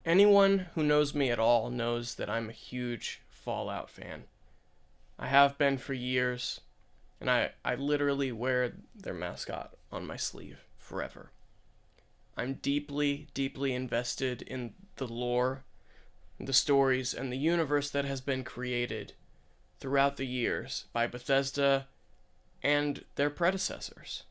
Anyone who knows me at all knows that I'm a huge Fallout fan. I have been for years, and I literally wear their mascot on my sleeve forever. I'm deeply, deeply invested in the lore, the stories, and the universe that has been created throughout the years by Bethesda and their predecessors.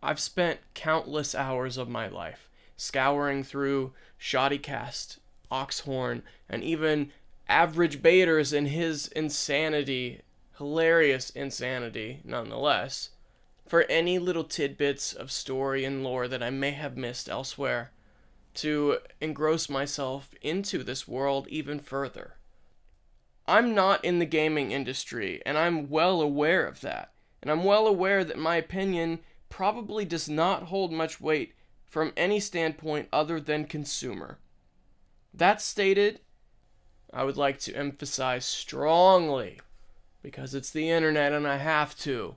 I've spent countless hours of my life scouring through Shoddycast, Oxhorn, and even Average Baiters in his insanity, hilarious insanity nonetheless, for any little tidbits of story and lore that I may have missed elsewhere, to engross myself into this world even further. I'm not in the gaming industry, and I'm well aware of that, and I'm well aware that my opinion probably does not hold much weight from any standpoint other than consumer. That stated, I would like to emphasize strongly, because it's the internet and I have to,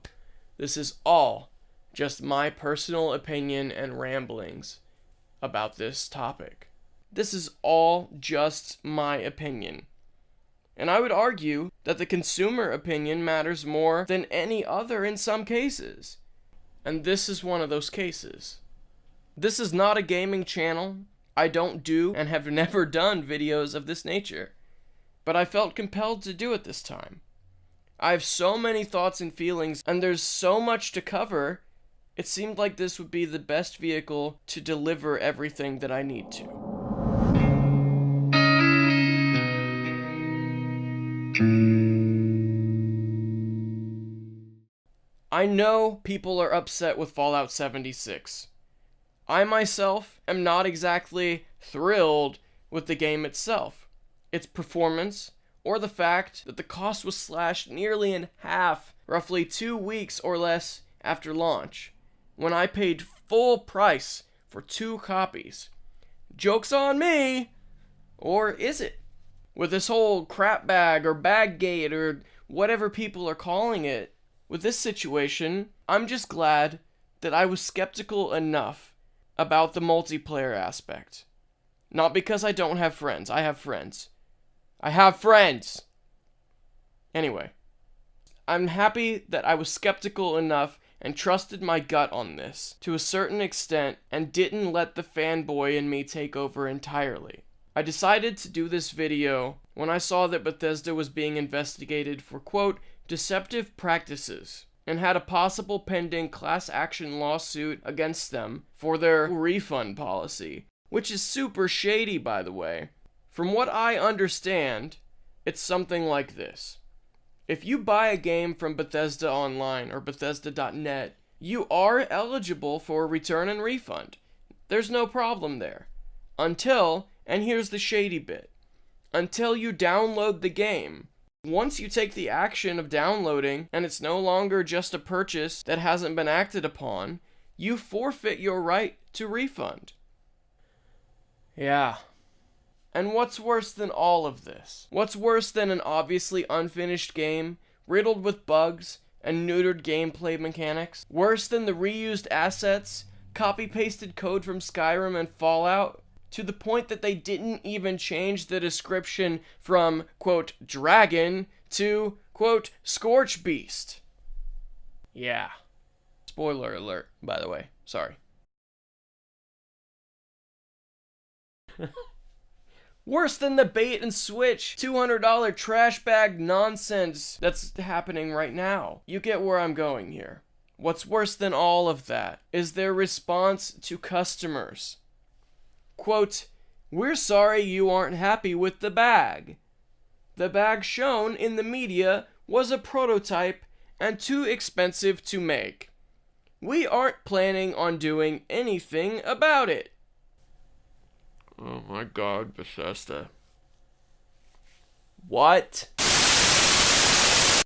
this is all just my personal opinion and ramblings about this topic. This is all just my opinion. And I would argue that the consumer opinion matters more than any other in some cases. And this is one of those cases. This is not a gaming channel. I don't do and have never done videos of this nature. But I felt compelled to do it this time. I have so many thoughts and feelings, and there's so much to cover, it seemed like this would be the best vehicle to deliver everything that I need to. I know people are upset with Fallout 76. I myself am not exactly thrilled with the game itself, its performance, or the fact that the cost was slashed nearly in half, roughly 2 weeks or less after launch, when I paid full price for 2 copies. Joke's on me! Or is it? With this whole crap bag or bag gate or whatever people are calling it, with this situation, I'm just glad that I was skeptical enough about the multiplayer aspect. Not because I don't have friends. I have friends. I have friends! Anyway, I'm happy that I was skeptical enough and trusted my gut on this to a certain extent and didn't let the fanboy in me take over entirely. I decided to do this video when I saw that Bethesda was being investigated for, quote, deceptive practices, and had a possible pending class action lawsuit against them for their refund policy, which is super shady, by the way. From what I understand, it's something like this. If you buy a game from Bethesda Online or Bethesda.net, you are eligible for a return and refund. There's no problem there. Until, and here's the shady bit, until you download the game. Once you take the action of downloading, and it's no longer just a purchase that hasn't been acted upon, you forfeit your right to refund. Yeah. And what's worse than all of this? What's worse than an obviously unfinished game, riddled with bugs and neutered gameplay mechanics? Worse than the reused assets, copy-pasted code from Skyrim and Fallout? To the point that they didn't even change the description from, quote, dragon to, quote, Scorch beast. Yeah. Spoiler alert, by the way. Sorry. Worse than the bait and switch $200 trash bag nonsense that's happening right now. You get where I'm going here. What's worse than all of that is their response to customers. Quote, we're sorry you aren't happy with the bag. The bag shown in the media was a prototype and too expensive to make. We aren't planning on doing anything about it. Oh my god, Bethesda. What?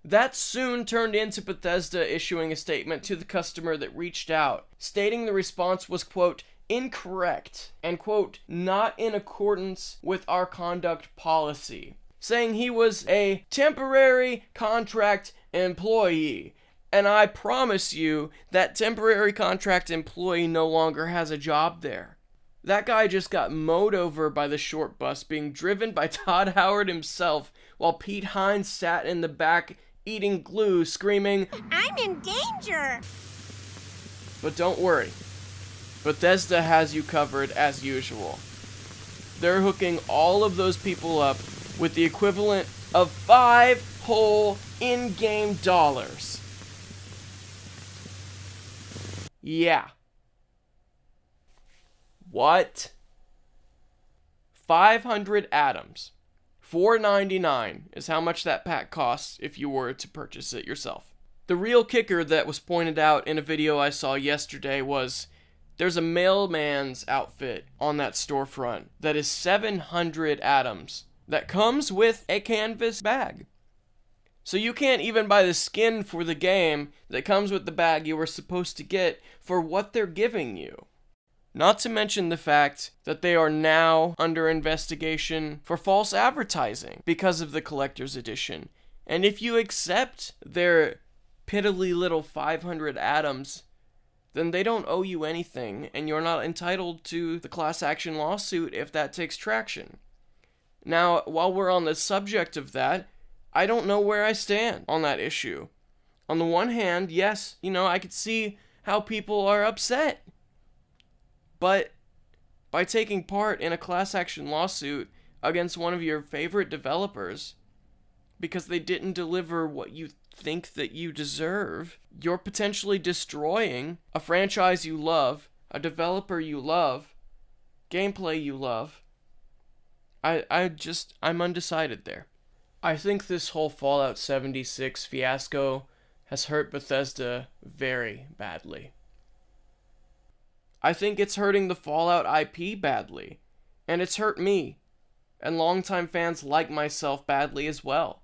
That soon turned into Bethesda issuing a statement to the customer that reached out, stating the response was, quote, incorrect and, quote, not in accordance with our conduct policy, saying he was a temporary contract employee. And I promise you that temporary contract employee no longer has a job there. That guy just got mowed over by the short bus being driven by Todd Howard himself, while Pete Hines sat in the back eating glue, screaming, "I'm in danger!" But don't worry, Bethesda has you covered as usual. They're hooking all of those people up with the equivalent of 5 whole in-game dollars. Yeah. What? 500 atoms. $4.99 is how much that pack costs if you were to purchase it yourself. The real kicker that was pointed out in a video I saw yesterday was there's a mailman's outfit on that storefront that is 700 atoms that comes with a canvas bag. So you can't even buy the skin for the game that comes with the bag you were supposed to get for what they're giving you. Not to mention the fact that they are now under investigation for false advertising because of the collector's edition. And if you accept their piddly little 500 atoms, then they don't owe you anything, and you're not entitled to the class action lawsuit if that takes traction. Now, while we're on the subject of that, I don't know where I stand on that issue. On the one hand, yes, I could see how people are upset. But by taking part in a class action lawsuit against one of your favorite developers because they didn't deliver what you think that you deserve, you're potentially destroying a franchise you love, a developer you love, gameplay you love. I'm undecided there. I think this whole Fallout 76 fiasco has hurt Bethesda very badly. I think it's hurting the Fallout IP badly, and it's hurt me, and longtime fans like myself badly as well.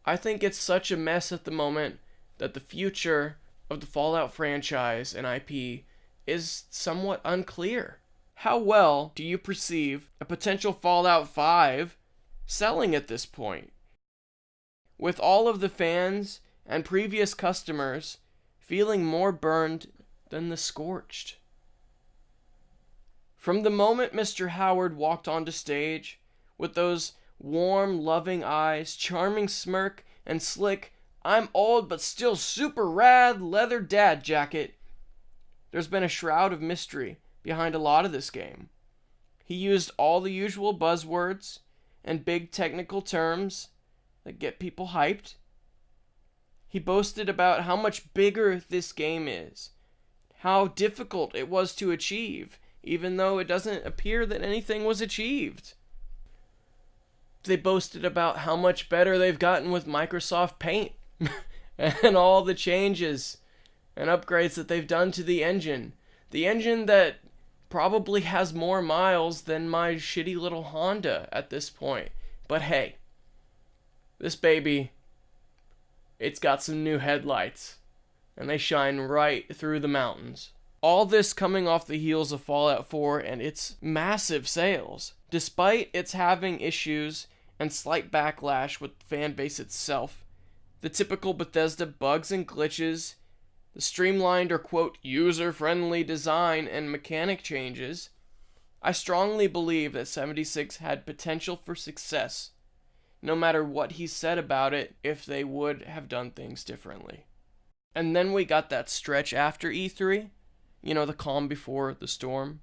I think it's such a mess at the moment that the future of the Fallout franchise and IP is somewhat unclear. How well do you perceive a potential Fallout 5 selling at this point? With all of the fans and previous customers feeling more burned than the scorched. From the moment Mr. Howard walked onto stage, with those warm, loving eyes, charming smirk, and slick, I'm old but still super rad leather dad jacket, there's been a shroud of mystery behind a lot of this game. He used all the usual buzzwords and big technical terms that get people hyped. He boasted about how much bigger this game is, how difficult it was to achieve, even though it doesn't appear that anything was achieved. They boasted about how much better they've gotten with Microsoft Paint and all the changes and upgrades that they've done to the engine. The engine that probably has more miles than my shitty little Honda at this point. But hey, this baby, it's got some new headlights, and they shine right through the mountains. All this coming off the heels of Fallout 4 and its massive sales, despite its having issues and slight backlash with the fan base itself, the typical Bethesda bugs and glitches, the streamlined or quote user-friendly design and mechanic changes, I strongly believe that 76 had potential for success, no matter what he said about it, if they would have done things differently. And then we got that stretch after E3, the calm before the storm.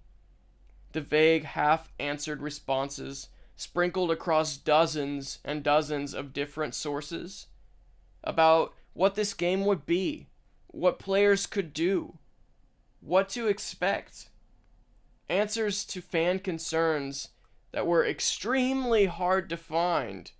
The vague, half-answered responses sprinkled across dozens and dozens of different sources about what this game would be, what players could do, what to expect. Answers to fan concerns that were extremely hard to find.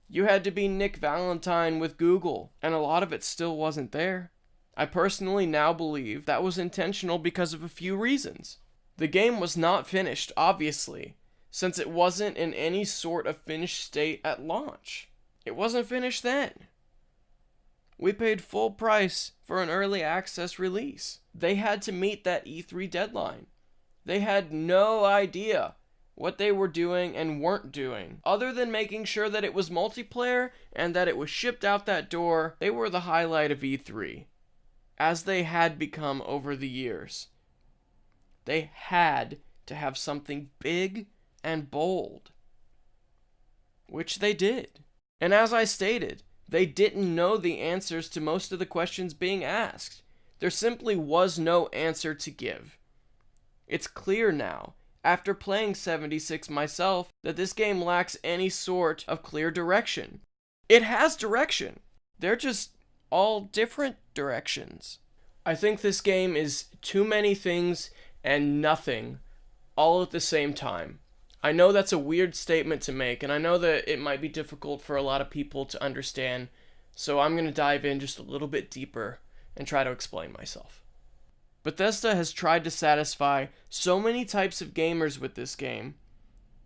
You had to be Nick Valentine with Google, and a lot of it still wasn't there. I personally now believe that was intentional because of a few reasons. The game was not finished, obviously, since it wasn't in any sort of finished state at launch. It wasn't finished then. We paid full price for an early access release. They had to meet that E3 deadline. They had no idea what they were doing and weren't doing, other than making sure that it was multiplayer and that it was shipped out that door. They were the highlight of E3, as they had become over the years. They had to have something big and bold, which they did. And as I stated, they didn't know the answers to most of the questions being asked. There simply was no answer to give. It's clear now, after playing 76 myself, that this game lacks any sort of clear direction. It has direction. They're just all different directions. I think this game is too many things and nothing all at the same time. I know that's a weird statement to make, and I know that it might be difficult for a lot of people to understand, so I'm going to dive in just a little bit deeper and try to explain myself. Bethesda has tried to satisfy so many types of gamers with this game,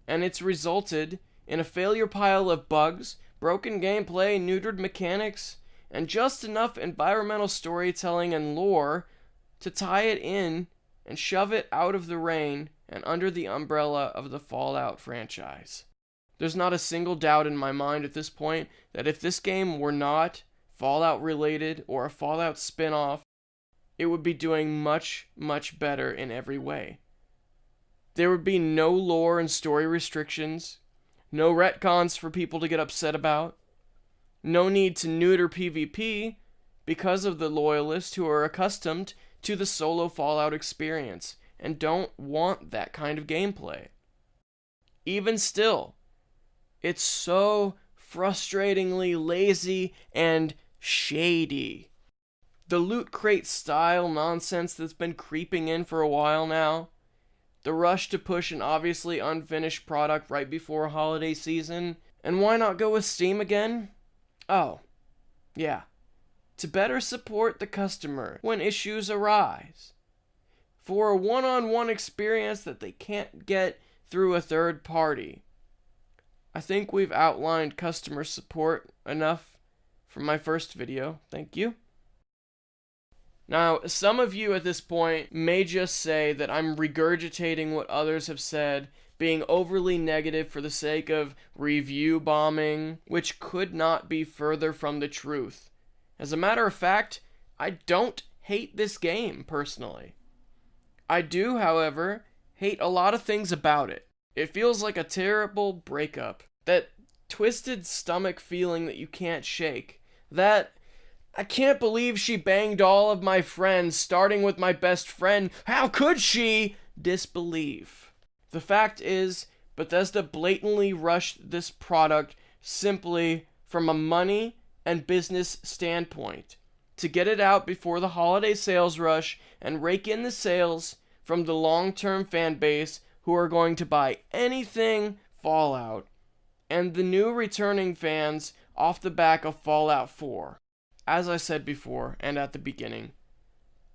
and it's resulted in a failure pile of bugs, broken gameplay, neutered mechanics, and just enough environmental storytelling and lore to tie it in and shove it out of the rain and under the umbrella of the Fallout franchise. There's not a single doubt in my mind at this point that if this game were not Fallout related or a Fallout spin-off, it would be doing much, much better in every way. There would be no lore and story restrictions, no retcons for people to get upset about, no need to neuter PvP because of the loyalists who are accustomed to the solo Fallout experience and don't want that kind of gameplay. Even still, it's so frustratingly lazy and shady. The loot crate style nonsense that's been creeping in for a while now, the rush to push an obviously unfinished product right before a holiday season, and why not go with Steam again? Oh, yeah, to better support the customer when issues arise. For a one-on-one experience that they can't get through a third party. I think we've outlined customer support enough for my first video. Thank you. Now, some of you at this point may just say that I'm regurgitating what others have said, being overly negative for the sake of review bombing, which could not be further from the truth. As a matter of fact, I don't hate this game, personally. I do, however, hate a lot of things about it. It feels like a terrible breakup. That twisted stomach feeling that you can't shake. That, I can't believe she banged all of my friends, starting with my best friend. How could she? Disbelief. The fact is, Bethesda blatantly rushed this product simply from a money and business standpoint to get it out before the holiday sales rush and rake in the sales from the long-term fan base who are going to buy anything Fallout, and the new returning fans off the back of Fallout 4. As I said before and at the beginning,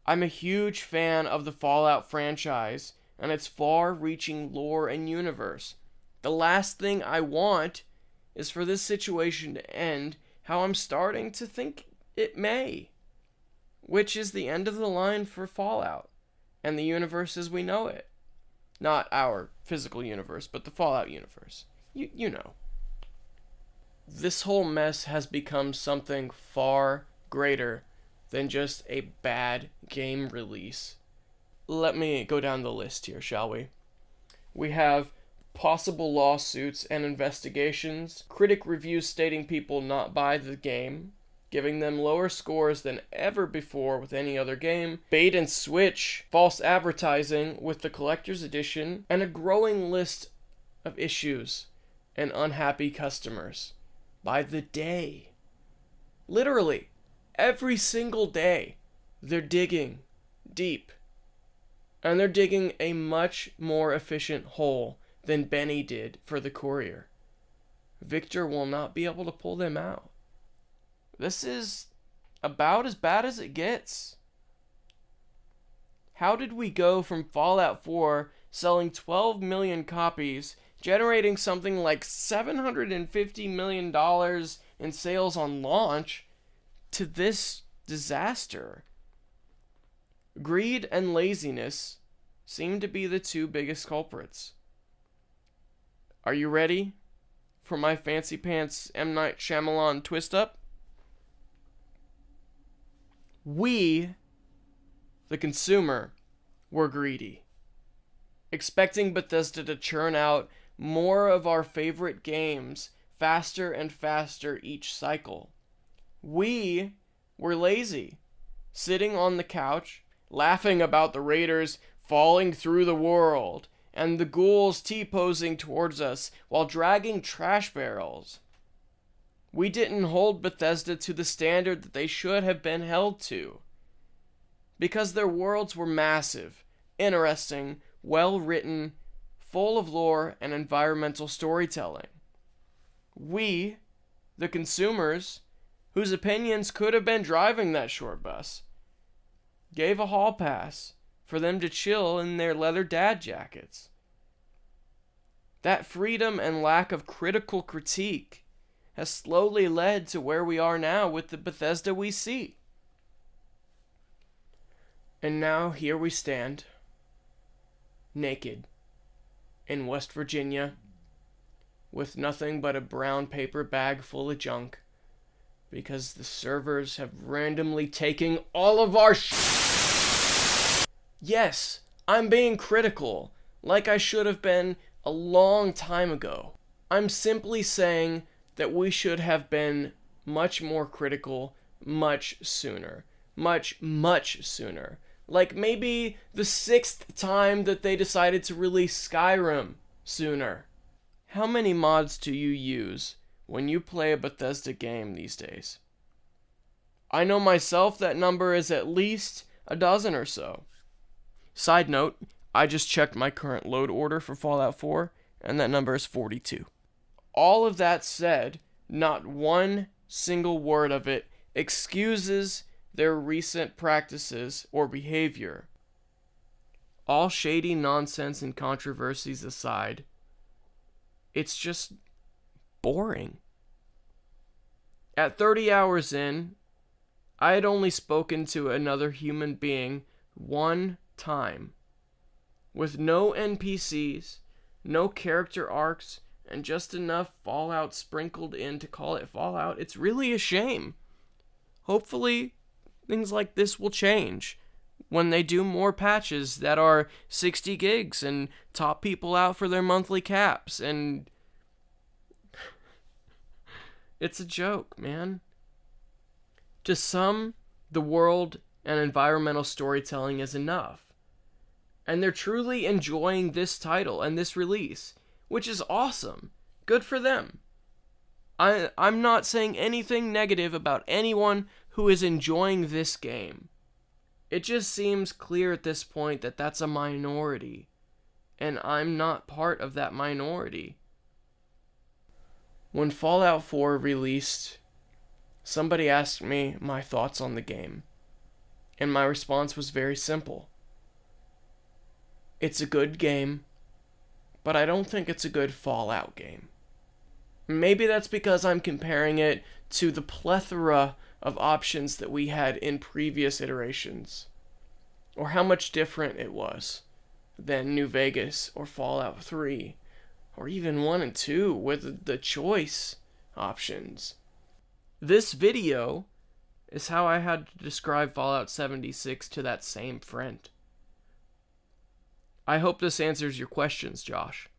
I'm a huge fan of the Fallout franchise and its far-reaching lore and universe. The last thing I want is for this situation to end how I'm starting to think it may, which is the end of the line for Fallout and the universe as we know it. Not our physical universe, but the Fallout universe. You know. This whole mess has become something far greater than just a bad game release. Let me go down the list here, shall we? We have possible lawsuits and investigations, critic reviews stating people not buy the game, giving them lower scores than ever before with any other game, bait and switch, false advertising with the collector's edition, and a growing list of issues and unhappy customers by the day. Literally, every single day, they're digging deep. And they're digging a much more efficient hole than Benny did for the courier. Victor will not be able to pull them out. This is about as bad as it gets. How did we go from Fallout 4 selling 12 million copies, generating something like $750 million in sales on launch, to this disaster? Greed and laziness seem to be the two biggest culprits. Are you ready for my fancy pants M. Night Shyamalan twist up? We, the consumer, were greedy. expecting Bethesda to churn out more of our favorite games faster and faster each cycle. We were lazy, sitting on the couch, laughing about the raiders falling through the world and the ghouls T-posing towards us while dragging trash barrels. We didn't hold Bethesda to the standard that they should have been held to, because their worlds were massive, interesting, well-written, full of lore and environmental storytelling. We, the consumers, whose opinions could have been driving that short bus, gave a hall pass for them to chill in their leather dad jackets. That freedom and lack of critical critique has slowly led to where we are now with the Bethesda we see. And now here we stand, naked, in West Virginia, with nothing but a brown paper bag full of junk, because the servers have randomly taken all of our Yes, I'm being critical, like I should have been a long time ago. I'm simply saying that we should have been much more critical much sooner. Much sooner. Like maybe the 6th time that they decided to release Skyrim sooner. How many mods do you use when you play a Bethesda game these days? I know myself that number is at least a dozen or so. Side note, I just checked my current load order for Fallout 4, and that number is 42. All of that said, not one single word of it excuses their recent practices or behavior. All shady nonsense and controversies aside, it's just boring. At 30 hours in, I had only spoken to another human being one time, with no NPCs, no character arcs, and just enough Fallout sprinkled in to call it Fallout. It's really a shame. Hopefully, things like this will change when they do more patches that are 60 gigs and top people out for their monthly caps, and it's a joke, man. To some, the world and environmental storytelling is enough. And they're truly enjoying this title and this release, which is awesome. Good for them. I'm not saying anything negative about anyone who is enjoying this game. It just seems clear at this point that that's a minority, and I'm not part of that minority. When Fallout 4 released, somebody asked me my thoughts on the game, and my response was very simple. It's a good game, but I don't think it's a good Fallout game. Maybe that's because I'm comparing it to the plethora of options that we had in previous iterations, or how much different it was than New Vegas or Fallout 3, or even 1 and 2 with the choice options. This video is how I had to describe Fallout 76 to that same friend. I hope this answers your questions, Josh.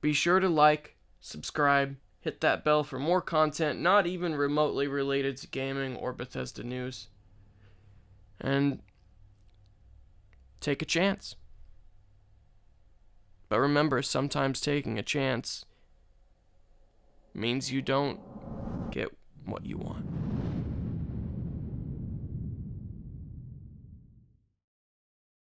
Be sure to like, subscribe, hit that bell for more content not even remotely related to gaming or Bethesda news. And take a chance. But remember, sometimes taking a chance means you don't get what you want.